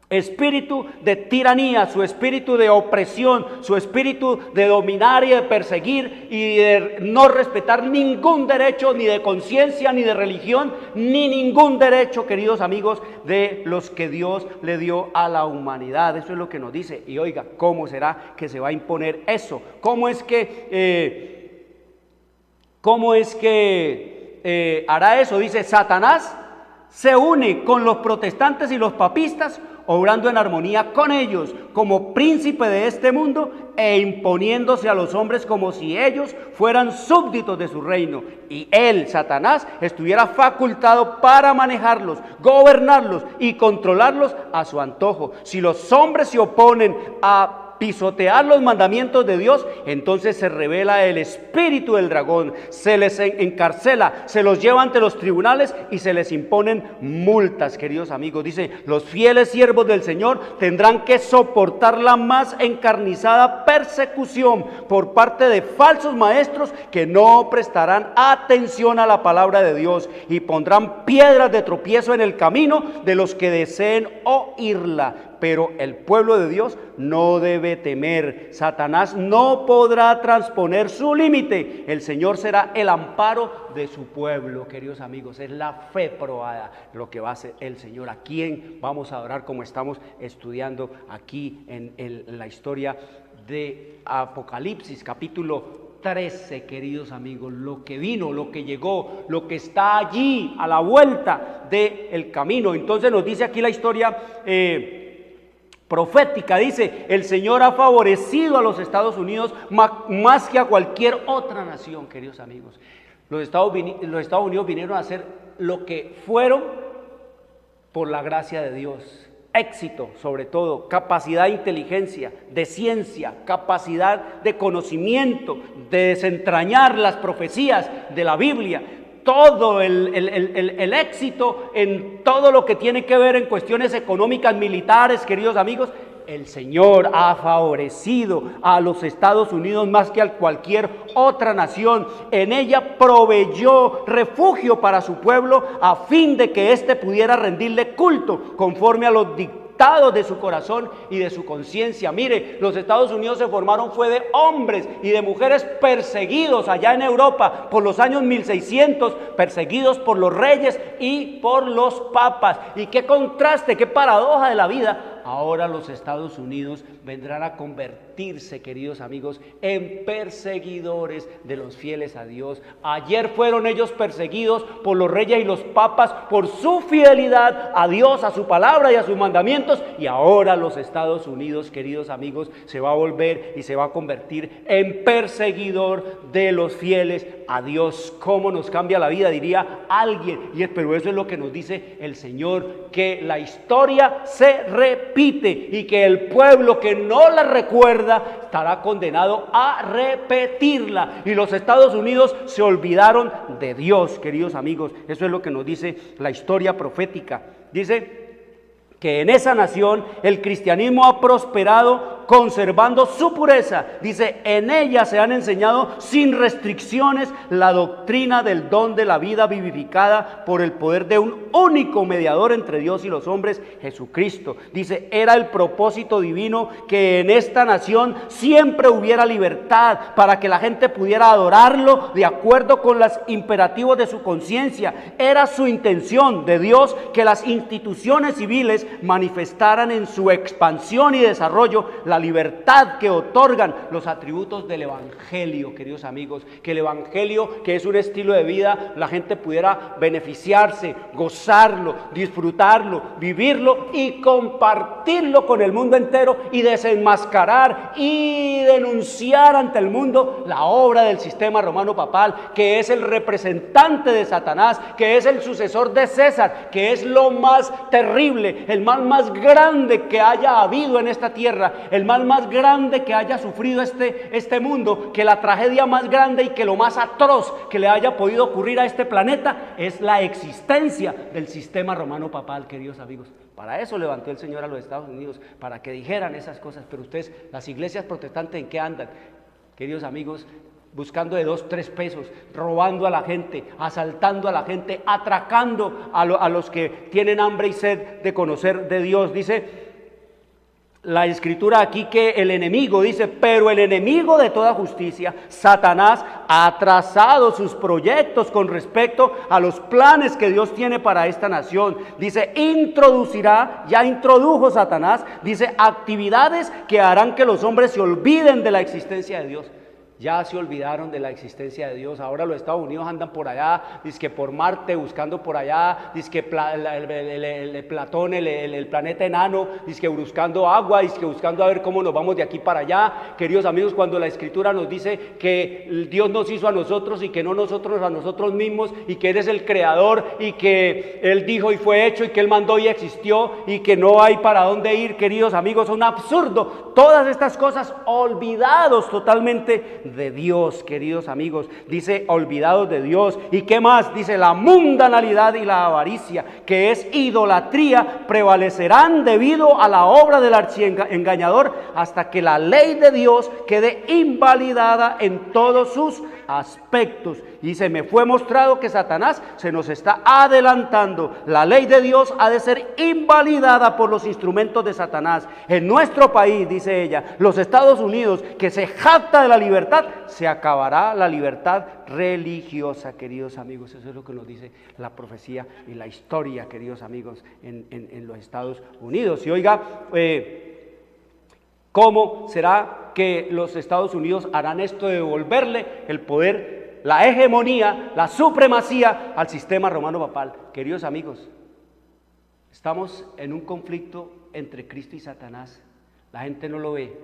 espíritu de tiranía, su espíritu de opresión, su espíritu de dominar y de perseguir y de no respetar ningún derecho, ni de conciencia, ni de religión, ni ningún derecho, queridos amigos, de los que Dios le dio a la humanidad. Eso es lo que nos dice. Y oiga, ¿cómo será que se va a imponer eso? ¿Cómo es que hará eso? Dice, Satanás se une con los protestantes y los papistas, obrando en armonía con ellos como príncipe de este mundo e imponiéndose a los hombres como si ellos fueran súbditos de su reino, y él, Satanás, estuviera facultado para manejarlos, gobernarlos y controlarlos a su antojo. Si los hombres se oponen a pisotear los mandamientos de Dios, entonces se revela el espíritu del dragón, se les encarcela, se los lleva ante los tribunales y se les imponen multas, queridos amigos. Dice, los fieles siervos del Señor tendrán que soportar la más encarnizada persecución por parte de falsos maestros que no prestarán atención a la palabra de Dios y pondrán piedras de tropiezo en el camino de los que deseen oírla. Pero el pueblo de Dios no debe temer. Satanás no podrá transponer su límite. El Señor será el amparo de su pueblo, queridos amigos. Es la fe probada lo que va a hacer el Señor. ¿A quién vamos a adorar? Como estamos estudiando aquí en la historia de Apocalipsis, capítulo 13, queridos amigos, lo que vino, lo que llegó, lo que está allí a la vuelta del camino. Entonces nos dice aquí la historia profética, dice, el Señor ha favorecido a los Estados Unidos más que a cualquier otra nación, queridos amigos. Los Estados Unidos vinieron a ser lo que fueron por la gracia de Dios. Éxito, sobre todo, capacidad de inteligencia, de ciencia, capacidad de conocimiento, de desentrañar las profecías de la Biblia. Todo el éxito en todo lo que tiene que ver en cuestiones económicas, militares, queridos amigos. El Señor ha favorecido a los Estados Unidos más que a cualquier otra nación. En ella proveyó refugio para su pueblo a fin de que éste pudiera rendirle culto conforme a los dictados de su corazón y de su conciencia. Mire, los Estados Unidos se formaron fue de hombres y de mujeres perseguidos allá en Europa por los años 1600, perseguidos por los reyes y por los papas. Y qué contraste, qué paradoja de la vida. Ahora los Estados Unidos vendrán a convertirse, queridos amigos, en perseguidores de los fieles a Dios. Ayer fueron ellos perseguidos por los reyes y los papas por su fidelidad a Dios, a su palabra y a sus mandamientos. Y ahora los Estados Unidos, queridos amigos, se va a volver y se va a convertir en perseguidor de los fieles a Dios. ¿Cómo nos cambia la vida? Diría alguien. Pero eso es lo que nos dice el Señor, que la historia se repite y que el pueblo que no la recuerda estará condenado a repetirla. Y los Estados Unidos se olvidaron de Dios, queridos amigos. Eso es lo que nos dice la historia profética. Dice que en esa nación el cristianismo ha prosperado conservando su pureza. Dice, en ella se han enseñado sin restricciones la doctrina del don de la vida vivificada por el poder de un único mediador entre Dios y los hombres, Jesucristo. Dice, era el propósito divino que en esta nación siempre hubiera libertad para que la gente pudiera adorarlo de acuerdo con los imperativos de su conciencia. Era su intención de Dios que las instituciones civiles manifestaran en su expansión y desarrollo la libertad que otorgan los atributos del Evangelio, queridos amigos. Que el Evangelio, que es un estilo de vida, la gente pudiera beneficiarse, gozarlo, disfrutarlo, vivirlo y compartirlo con el mundo entero y desenmascarar y denunciar ante el mundo la obra del sistema romano papal, que es el representante de Satanás, que es el sucesor de César, que es lo más terrible, el mal más grande que haya habido en esta tierra, el mal más grande que haya sufrido este mundo, que la tragedia más grande y que lo más atroz que le haya podido ocurrir a este planeta es la existencia del sistema romano papal, queridos amigos. Para eso levantó el Señor a los Estados Unidos, para que dijeran esas cosas. Pero ustedes, las iglesias protestantes, ¿en qué andan? Queridos amigos, buscando de 2, 3 pesos, robando a la gente, asaltando a la gente, atracando a los que tienen hambre y sed de conocer de Dios. Dice la escritura aquí que el enemigo, dice, pero el enemigo de toda justicia, Satanás, ha atrasado sus proyectos con respecto a los planes que Dios tiene para esta nación. Dice, ya introdujo Satanás, dice, actividades que harán que los hombres se olviden de la existencia de Dios. Ya se olvidaron de la existencia de Dios. Ahora los Estados Unidos andan por allá, dizque por Marte, buscando por allá, dizque Platón, el planeta enano, dizque buscando agua, dizque buscando a ver cómo nos vamos de aquí para allá. Queridos amigos, cuando la Escritura nos dice que Dios nos hizo a nosotros y que no nosotros a nosotros mismos, y que Él es el creador, y que Él dijo y fue hecho, y que Él mandó y existió, y que no hay para dónde ir, queridos amigos, es un absurdo. Todas estas cosas olvidados totalmente de Dios, queridos amigos. Dice olvidados de Dios. ¿Y qué más? Dice la mundanalidad y la avaricia, que es idolatría, prevalecerán debido a la obra del archiengañador hasta que la ley de Dios quede invalidada en todos sus aspectos. Y se me fue mostrado que Satanás se nos está adelantando. La ley de Dios ha de ser invalidada por los instrumentos de Satanás. En nuestro país, dice ella, los Estados Unidos, que se jacta de la libertad, se acabará la libertad religiosa, queridos amigos. Eso es lo que nos dice la profecía y la historia, queridos amigos, en los Estados Unidos. Y oiga, ¿cómo será que los Estados Unidos harán esto de devolverle el poder, la hegemonía, la supremacía al sistema romano papal? Queridos amigos, estamos en un conflicto entre Cristo y Satanás. La gente no lo ve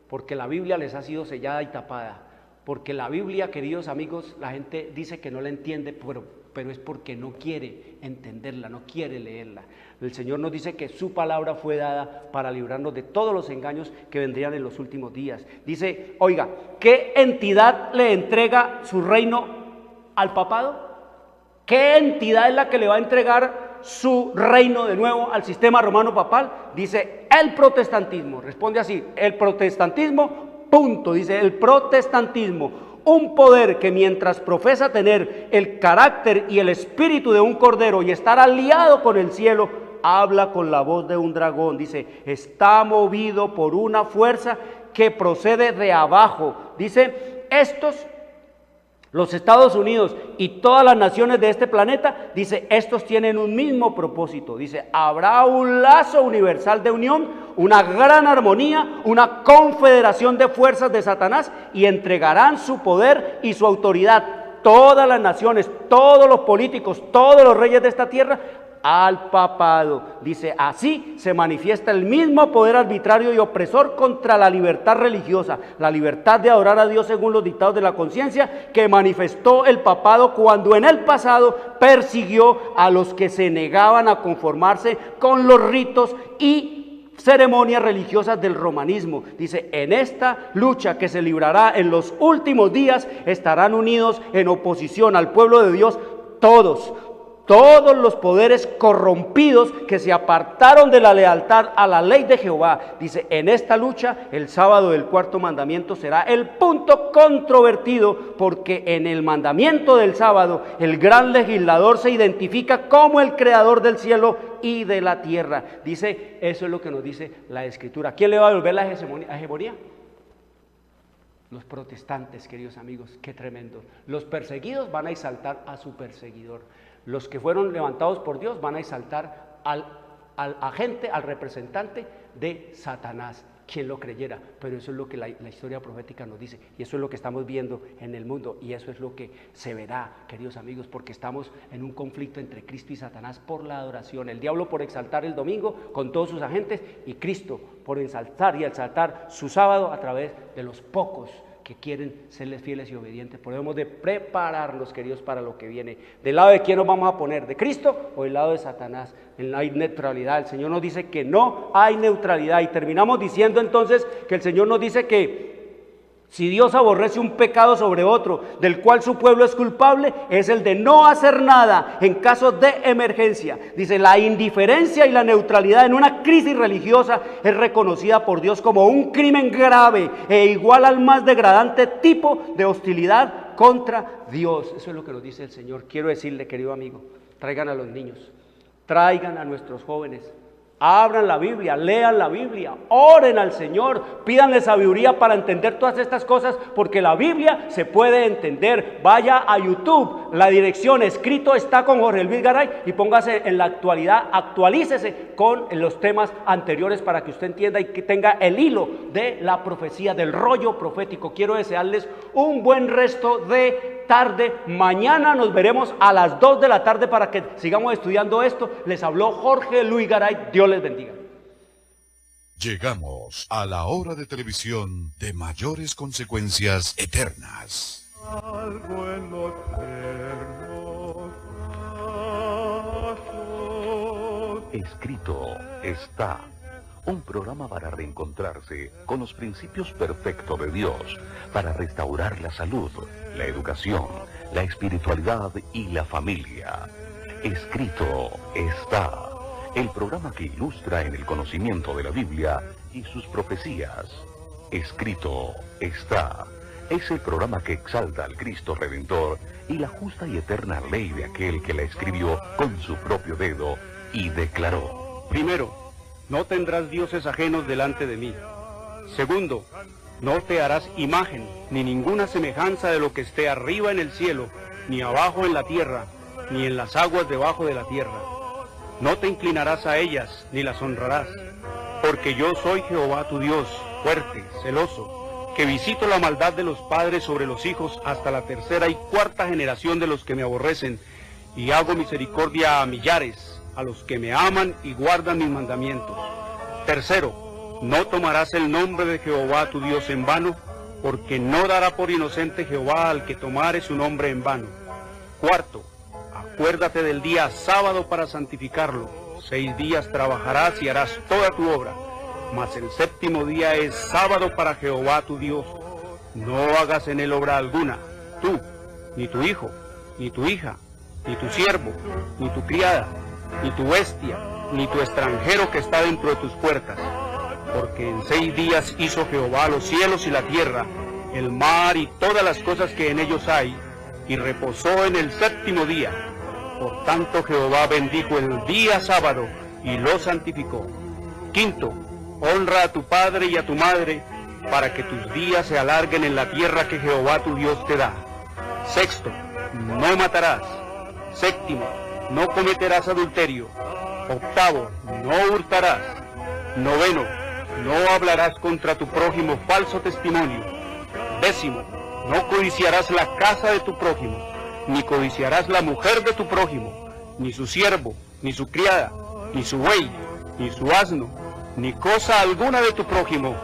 porque la Biblia les ha sido sellada y tapada. Porque la Biblia, queridos amigos, la gente dice que no la entiende, pero es porque no quiere entenderla, no quiere leerla. El Señor nos dice que su palabra fue dada para librarnos de todos los engaños que vendrían en los últimos días. Dice, oiga, ¿qué entidad le entrega su reino al papado? ¿Qué entidad es la que le va a entregar su reino de nuevo al sistema romano papal? Dice, el protestantismo. Responde así, el protestantismo. Punto, dice el protestantismo, un poder que mientras profesa tener el carácter y el espíritu de un cordero y estar aliado con el cielo, habla con la voz de un dragón. Dice, está movido por una fuerza que procede de abajo. Dice, los Estados Unidos y todas las naciones de este planeta, dice, estos tienen un mismo propósito. Dice, habrá un lazo universal de unión, una gran armonía, una confederación de fuerzas de Satanás, y entregarán su poder y su autoridad, todas las naciones, todos los políticos, todos los reyes de esta tierra, al papado. Dice, así se manifiesta el mismo poder arbitrario y opresor contra la libertad religiosa, la libertad de adorar a Dios según los dictados de la conciencia, que manifestó el papado cuando en el pasado persiguió a los que se negaban a conformarse con los ritos y ceremonias religiosas del romanismo. Dice, en esta lucha que se librará en los últimos días, estarán unidos en oposición al pueblo de Dios todos los poderes corrompidos que se apartaron de la lealtad a la ley de Jehová. Dice, en esta lucha el sábado del cuarto mandamiento será el punto controvertido, porque en el mandamiento del sábado el gran legislador se identifica como el creador del cielo y de la tierra. Dice, eso es lo que nos dice la Escritura. ¿Quién le va a devolver la hegemonía? Los protestantes, queridos amigos. Qué tremendo. Los perseguidos van a exaltar a su perseguidor. Los que fueron levantados por Dios van a exaltar al agente, al representante de Satanás, quien lo creyera. Pero eso es lo que la historia profética nos dice, y eso es lo que estamos viendo en el mundo, y eso es lo que se verá, queridos amigos, porque estamos en un conflicto entre Cristo y Satanás por la adoración. El diablo por exaltar el domingo con todos sus agentes, y Cristo por exaltar y exaltar su sábado a través de los pocos que quieren serles fieles y obedientes. Por eso hemos de prepararnos, queridos, para lo que viene. ¿Del lado de quién nos vamos a poner? ¿De Cristo o del lado de Satanás? No hay neutralidad. El Señor nos dice que no hay neutralidad. Y terminamos diciendo entonces que el Señor nos dice que si Dios aborrece un pecado sobre otro, del cual su pueblo es culpable, es el de no hacer nada en caso de emergencia. Dice, la indiferencia y la neutralidad en una crisis religiosa es reconocida por Dios como un crimen grave e igual al más degradante tipo de hostilidad contra Dios. Eso es lo que nos dice el Señor. Quiero decirle, querido amigo, traigan a los niños, traigan a nuestros jóvenes, Abran la Biblia, lean la Biblia, oren al Señor, pídanle sabiduría para entender todas estas cosas, porque la Biblia se puede entender. Vaya a YouTube, la dirección Escrito está con Jorge Luis Garay y póngase en la actualidad, actualícese con los temas anteriores para que usted entienda y que tenga el hilo de la profecía, del rollo profético. Quiero desearles un buen resto de tarde. Mañana nos veremos a las 2 de la tarde para que sigamos estudiando esto. Les habló Jorge Luis Garay. Dios les bendiga. Llegamos a la hora de televisión de mayores consecuencias eternas. algo en los eternos pasos. Escrito está. Un programa para reencontrarse con los principios perfectos de Dios, para restaurar la salud, la educación, la espiritualidad y la familia. Escrito está. El programa que ilustra en el conocimiento de la Biblia y sus profecías. Escrito está. Es el programa que exalta al Cristo Redentor y la justa y eterna ley de aquel que la escribió con su propio dedo y declaró. Primero, no tendrás dioses ajenos delante de mí. Segundo, no te harás imagen, ni ninguna semejanza de lo que esté arriba en el cielo, ni abajo en la tierra, ni en las aguas debajo de la tierra. No te inclinarás a ellas, ni las honrarás, porque yo soy Jehová tu Dios, fuerte, celoso, que visito la maldad de los padres sobre los hijos hasta la tercera y cuarta generación de los que me aborrecen, y hago misericordia a millares, a los que me aman y guardan mis mandamientos. Tercero, no tomarás el nombre de Jehová tu Dios en vano, porque no dará por inocente Jehová al que tomare su nombre en vano. Cuarto, acuérdate del día sábado para santificarlo. 6 días trabajarás y harás toda tu obra, mas el séptimo día es sábado para Jehová tu Dios. No hagas en él obra alguna, tú, ni tu hijo, ni tu hija, ni tu siervo, ni tu criada, ni tu bestia, ni tu extranjero que está dentro de tus puertas. Porque en 6 días hizo Jehová los cielos y la tierra, el mar y todas las cosas que en ellos hay, y reposó en el séptimo día. Por tanto Jehová bendijo el día sábado y lo santificó. Quinto, honra a tu padre y a tu madre, para que tus días se alarguen en la tierra que Jehová tu Dios te da. Sexto, no matarás. Séptimo, no cometerás adulterio. Octavo, no hurtarás. Noveno, no hablarás contra tu prójimo falso testimonio. Décimo, no codiciarás la casa de tu prójimo, ni codiciarás la mujer de tu prójimo, ni su siervo, ni su criada, ni su buey, ni su asno, ni cosa alguna de tu prójimo.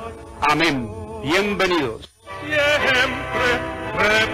Amén. Bienvenidos. Siempre